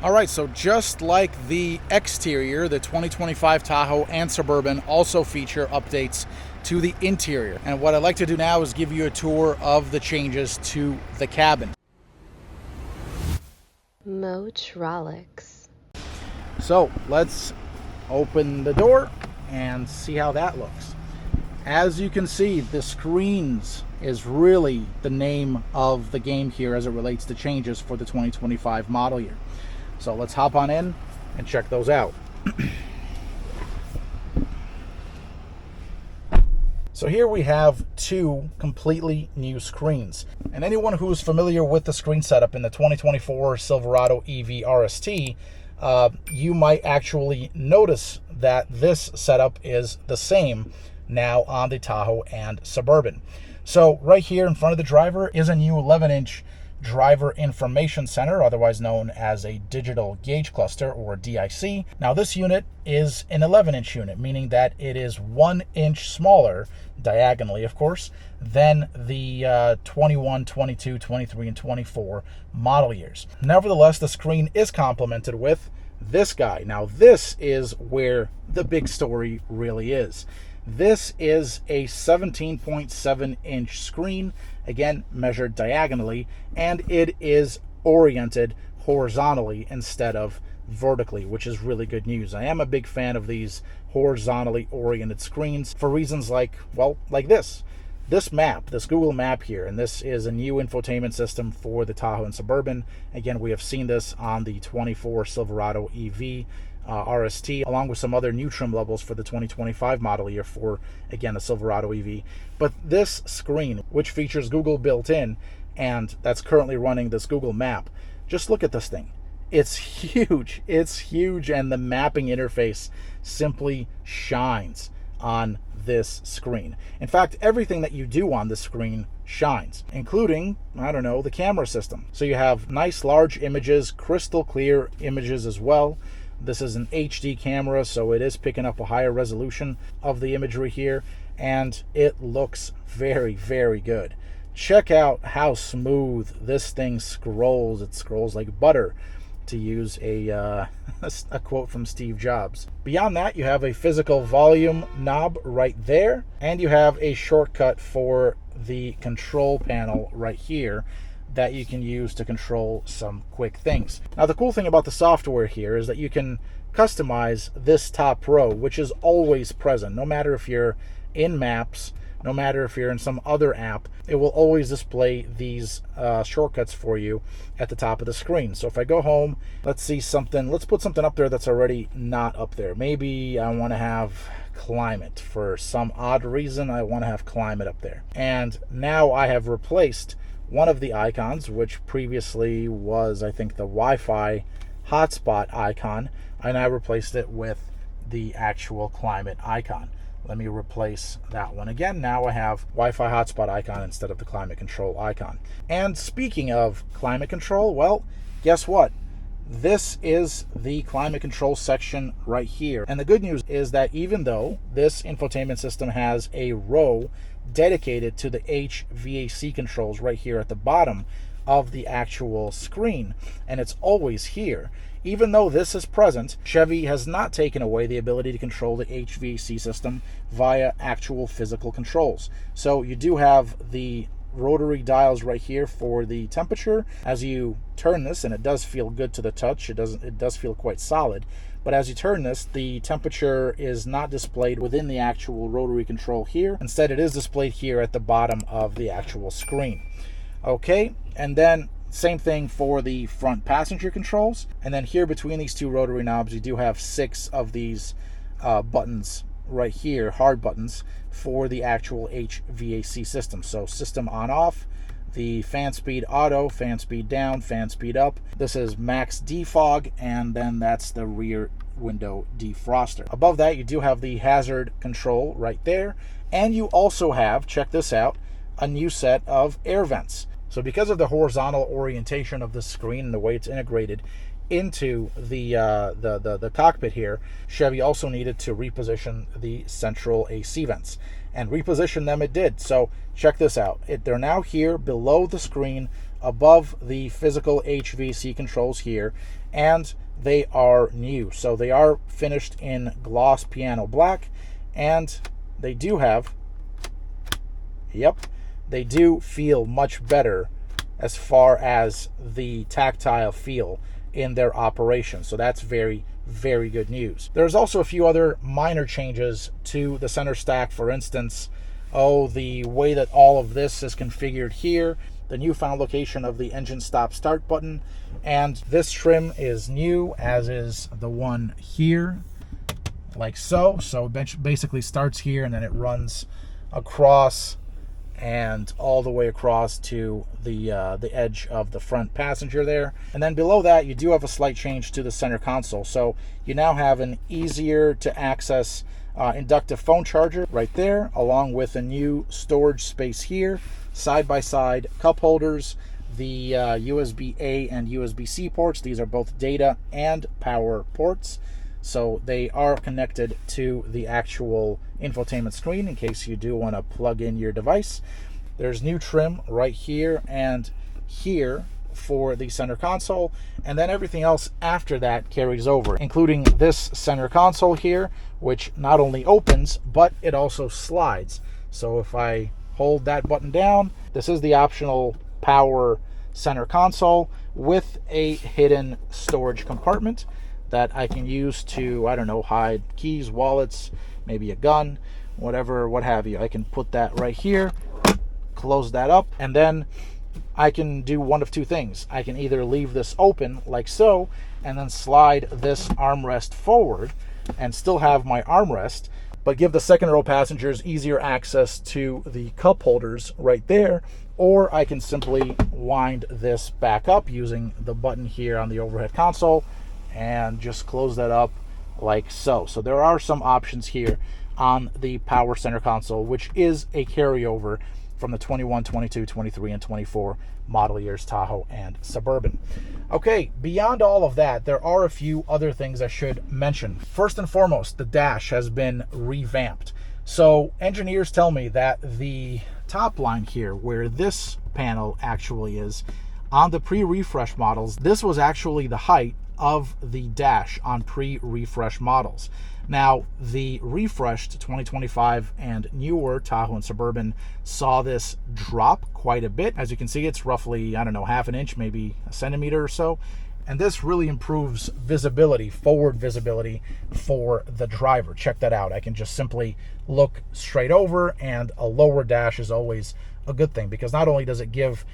All right, so just like the exterior, the 2025 Tahoe and Suburban also feature updates to the interior. And what I'd like to do now is give you a tour of the changes to the cabin. MOTROLIX. So let's open the door and see how that looks. As you can see, the screens is really the name of the game here as it relates to changes for the 2025 model year. So let's hop on in and check those out. So here we have two completely new screens. And anyone who's familiar with the screen setup in the 2024 Silverado EV RST, you might actually notice that this setup is the same now on the Tahoe and Suburban. So right here in front of the driver is a new 11-inch driver information center, otherwise known as a digital gauge cluster, or DIC. Now this unit is an 11-inch unit, meaning that it is 1 inch smaller, diagonally of course, than the 21, 22, 23, and 24 model years. Nevertheless, the screen is complemented with this guy. Now this is where the big story really is. This is a 17.7-inch screen, again measured diagonally, and it is oriented horizontally instead of vertically, which is really good news. I am a big fan of these horizontally oriented screens for reasons like, well, like this map, this Google map here, and this is a new infotainment system for the Tahoe and Suburban. Again, we have seen this on the 24 Silverado EV RST, along with some other new trim levels for the 2025 model year for, again, a Silverado EV. But this screen, which features Google built in, and that's currently running this Google map, just look at this thing. It's huge. It's huge, and the mapping interface simply shines on this screen. In fact, everything that you do on this screen shines, including, I don't know, the camera system. So you have nice large images, crystal clear images as well. This is an HD camera, so it is picking up a higher resolution of the imagery here, and it looks very, very good. Check out how smooth this thing scrolls. It scrolls like butter, to use a quote from Steve Jobs. Beyond that, you have a physical volume knob right there, and you have a shortcut for the control panel right here that you can use to control some quick things. Now, the cool thing about the software here is that you can customize this top row, which is always present. No matter if you're in Maps, no matter if you're in some other app, it will always display these shortcuts for you at the top of the screen. So if I go home, let's see something, let's put something up there that's already not up there. Maybe I want to have climate. For some odd reason, I want to have climate up there. And now I have replaced one of the icons, which previously was, I think, the Wi-Fi hotspot icon, and I replaced it with the actual climate icon. Let me replace that one again. Now I have Wi-Fi hotspot icon instead of the climate control icon. And speaking of climate control, well, guess what? This is the climate control section right here. And the good news is that even though this infotainment system has a row dedicated to the HVAC controls right here at the bottom of the actual screen, and it's always here, even though this is present, Chevy has not taken away the ability to control the HVAC system via actual physical controls. So you do have the rotary dials right here for the temperature. As you turn this, and it does feel good to the touch, it does feel quite solid, but as you turn this, the temperature is not displayed within the actual rotary control here. Instead, it is displayed here at the bottom of the actual screen. Okay, and then same thing for the front passenger controls. And then here between these two rotary knobs, you do have 6 of these buttons right here, hard buttons, for the actual HVAC system. So system on off, the fan speed auto, fan speed down, fan speed up. This is max defog, and then that's the rear window defroster. Above that, you do have the hazard control right there, and you also have, check this out, a new set of air vents. So because of the horizontal orientation of the screen and the way it's integrated into the cockpit here, Chevy also needed to reposition the central AC vents, and reposition them it did. So check this out. They're now here below the screen, above the physical HVAC controls here, and they are new. So they are finished in gloss piano black, and they do have, yep, they do feel much better as far as the tactile feel in their operation. So that's very, very good news. There's also a few other minor changes to the center stack. For instance, the way that all of this is configured here, the newfound location of the engine stop start button, and this trim is new, as is the one here, like so. So it basically starts here and then it runs across and all the way across to the edge of the front passenger there. And then below that, you do have a slight change to the center console. So you now have an easier to access inductive phone charger right there, along with a new storage space here, side-by-side cup holders, the USB-A and USB-C ports. These are both data and power ports. So they are connected to the actual infotainment screen in case you do want to plug in your device. There's new trim right here and here for the center console, and then everything else after that carries over, including this center console here, which not only opens, but it also slides. So if I hold that button down, this is the optional power center console with a hidden storage compartment that I can use to, I don't know, hide keys, wallets, maybe a gun, whatever, what have you. I can put that right here, close that up, and then I can do one of two things. I can either leave this open like so, and then slide this armrest forward and still have my armrest, but give the second row passengers easier access to the cup holders right there, or I can simply wind this back up using the button here on the overhead console and just close that up like so. So there are some options here on the power center console, which is a carryover from the 21, 22, 23, and 24 model years Tahoe and Suburban. Okay, beyond all of that, there are a few other things I should mention. First and foremost, the dash has been revamped. So engineers tell me that the top line here, where this panel actually is, on the pre-refresh models, this was actually the height of the dash on pre-refresh models. Now, the refreshed 2025 and newer Tahoe and Suburban saw this drop quite a bit. As you can see, it's roughly, I don't know, half an inch, maybe a centimeter or so. And this really improves visibility, forward visibility for the driver. Check that out. I can just simply look straight over, and a lower dash is always a good thing, because not only does it give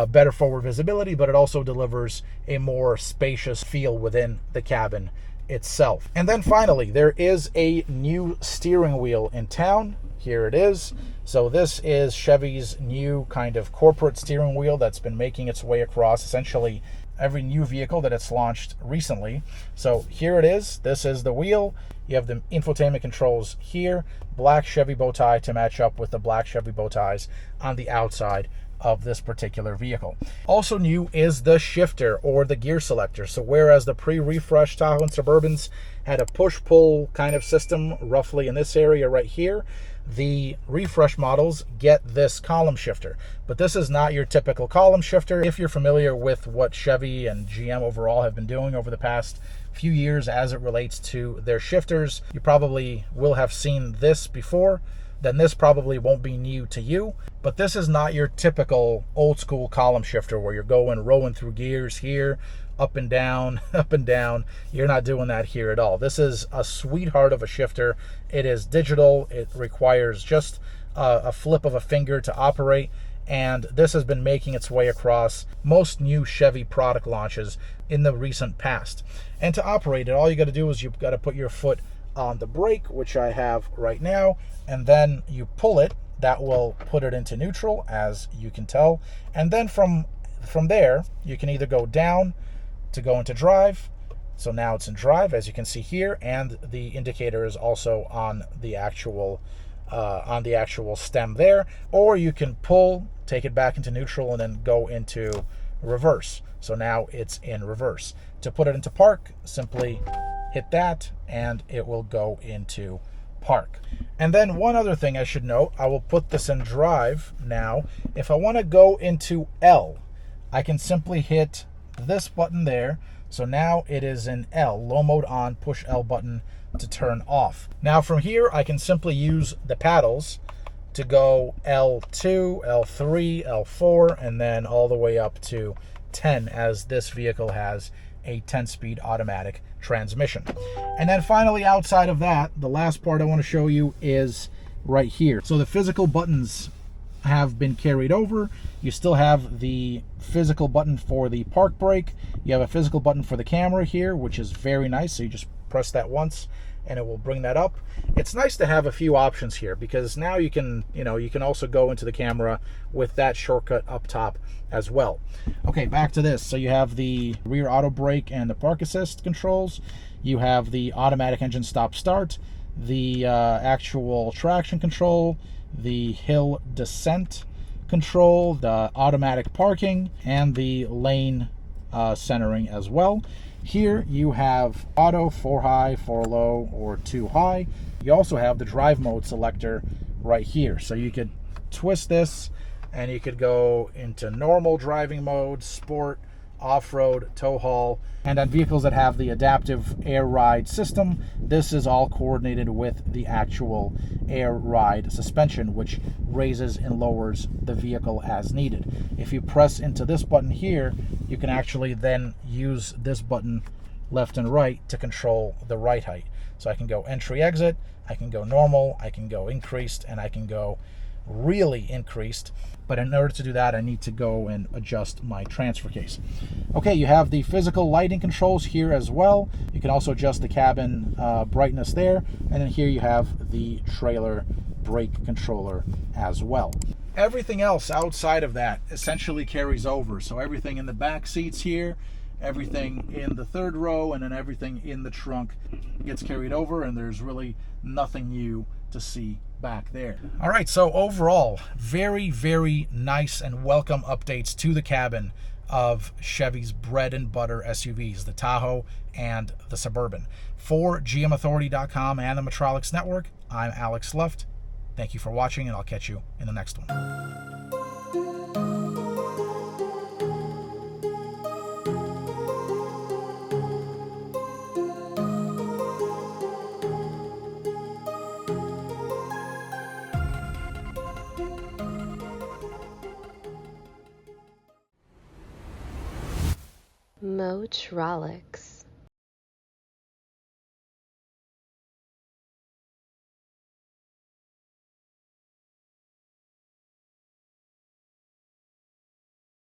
better forward visibility, but it also delivers a more spacious feel within the cabin itself. And then finally, there is a new steering wheel in town. Here it is. So this is Chevy's new kind of corporate steering wheel that's been making its way across essentially every new vehicle that it's launched recently. So here it is. This is the wheel. You have the infotainment controls here, black Chevy bow tie to match up with the black Chevy bow ties on the outside of this particular vehicle. Also new is the shifter, or the gear selector. So whereas the pre-refresh Tahoe and Suburbans had a push-pull kind of system roughly in this area right here, the refresh models get this column shifter. But this is not your typical column shifter. If you're familiar with what Chevy and GM overall have been doing over the past few years as it relates to their shifters, you probably will have seen this before. Then this probably won't be new to you. But this is not your typical old school column shifter where you're rowing through gears here, up and down, up and down. You're not doing that here at all. This is a sweetheart of a shifter. It is digital. It requires just a flip of a finger to operate. And this has been making its way across most new Chevy product launches in the recent past. And to operate it, all you got to do is you've got to put your foot on the brake, which I have right now, and then you pull it. That will put it into neutral, as you can tell. And then from there, you can either go down to go into drive. So now it's in drive, as you can see here, and the indicator is also on the actual stem there. Or you can pull, take it back into neutral, and then go into reverse. So now it's in reverse. To put it into park, simply hit that, and it will go into park. And then one other thing I should note, I will put this in drive now. If I want to go into L, I can simply hit this button there So now it is in L, low mode on, push L button to turn off. Now from here, I can simply use the paddles to go L2, L3, L4, and then all the way up to 10, as this vehicle has a 10-speed automatic transmission. And then finally, outside of that, the last part I want to show you is right here. So the physical buttons have been carried over. You still have the physical button for the park brake. You have a physical button for the camera here, which is very nice. So you just press that once and it will bring that up. It's nice to have a few options here, because now you can also go into the camera with that shortcut up top as well. Okay, back to this. So you have the rear auto brake and the park assist controls. You have the automatic engine stop start, the actual traction control, the hill descent control, the automatic parking, and the lane centering as well. Here you have auto, 4 high, 4 low, or 2 high. You also have the drive mode selector right here. So you could twist this and you could go into normal driving mode, sport, off-road, tow haul. And on vehicles that have the adaptive air ride system, this is all coordinated with the actual air ride suspension, which raises and lowers the vehicle as needed. If you press into this button here, you can actually then use this button left and right to control the ride height. So I can go entry exit, I can go normal, I can go increased, and I can go really increased. But in order to do that, I need to go and adjust my transfer case. Okay, you have the physical lighting controls here as well. You can also adjust the cabin brightness there. And then here you have the trailer brake controller as well. Everything else outside of that essentially carries over. So everything in the back seats here, everything in the third row, and then everything in the trunk gets carried over, and there's really nothing new to see back there. All right, so overall, very, very nice and welcome updates to the cabin of Chevy's bread and butter SUVs, the Tahoe and the Suburban. For GMAuthority.com and the MOTROLIX Network, I'm Alex Luft. Thank you for watching, and I'll catch you in the next one. MOTROLIX.